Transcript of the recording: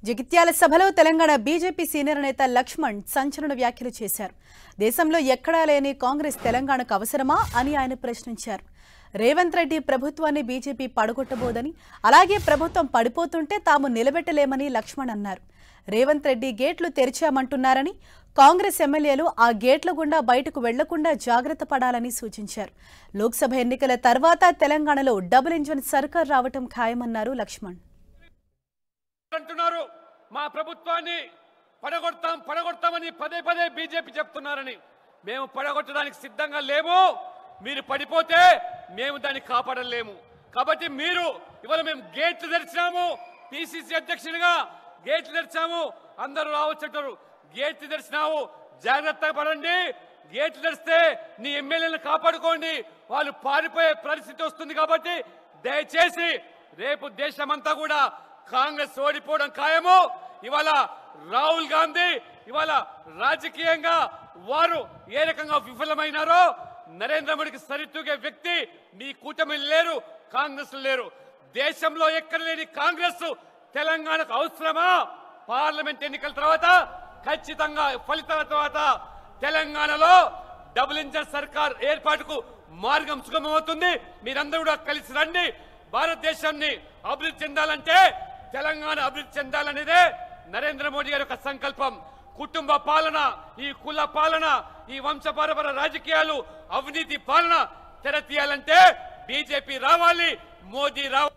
జగిత్యాల సభలో Telangana BJP senior నేత లక్ష్మణ్ సంచలన వ్యాఖ్యలు చేశారు. దేశంలో ఎక్కడా లేని కాంగ్రెస్ తెలంగాణకు అవసరమా అని ఆయన ప్రశ్నించారు. రేవంత్ రెడ్డి ప్రభుత్వాన్ని బీజేపీ పడగొట్టబోదని, అలాగే ప్రభుత్వం పడిపోతుంటే తాము నిలబెట్టలేమని లక్ష్మణ్ అన్నారు. రేవంత్ రెడ్డి గేట్లు తెరిచామంటున్నారని, కాంగ్రెస్ ఎమ్మెల్యేలు ఆ గేట్ల గుండా బయటకు వెళ్లకుండా జాగ్రత్త పడాలని సూచించారు. లోక్సభ ఎన్నికల తర్వాత తెలంగాణలో డబుల్ ఇంజన్ సర్కార్ రావటం ఖాయమన్నారు లక్ష్మణ్. అంటున్నారు మా ప్రభుత్వాన్ని పడగొడతామని పదే పదే బీజేపీ చెప్తున్నారని. మేము పడగొట్టడానికి సిద్ధంగా లేము. మీరు పడిపోతే మేము దాన్ని కాపాడలేము. కాబట్టి మీరు ఇవాళ మేము గేట్లు తెరిచాము, పిసిసి అధ్యక్షునిగా గేట్లు తెరిచాము, అందరూ రావచ్చుంటారు. గేట్లు తెరిచినావు, జాగ్రత్తగా పడండి. గేట్లు తెరిస్తే నీ ఎమ్మెల్యేలను కాపాడుకోండి, వాళ్ళు పారిపోయే పరిస్థితి వస్తుంది. కాబట్టి దయచేసి రేపు దేశమంతా కూడా కాంగ్రెస్ ఓడిపోవడం ఖాయము. ఇవాళ రాహుల్ గాంధీ ఇవాళ రాజకీయంగా వారు ఏ రకంగా విఫలమైనారో, నరేంద్ర మోడీకి సరితూగే వ్యక్తి మీ కూటమి లేరు, కాంగ్రెస్ లేరు. దేశంలో ఎక్కడ లేని కాంగ్రెస్ తెలంగాణకు అవసరమా? పార్లమెంట్ ఎన్నికల తర్వాత ఖచ్చితంగా ఫలితాల తర్వాత తెలంగాణలో డబుల్ ఇంజన్ సర్కార్ ఏర్పాటుకు మార్గం సుగమవుతుంది. మీరందరూ కూడా కలిసి రండి. భారతదేశాన్ని అభివృద్ధి చెందాలంటే తెలంగాణ అభివృద్ధి చెందాలనేదే నరేంద్ర మోడీ గారి యొక్క సంకల్పం. కుటుంబ పాలన, ఈ కుల పాలన, ఈ వంశపారపర రాజకీయాలు, అవినీతి పాలన తెరతీయాలంటే బీజేపీ రావాలి, మోదీ రావాలి.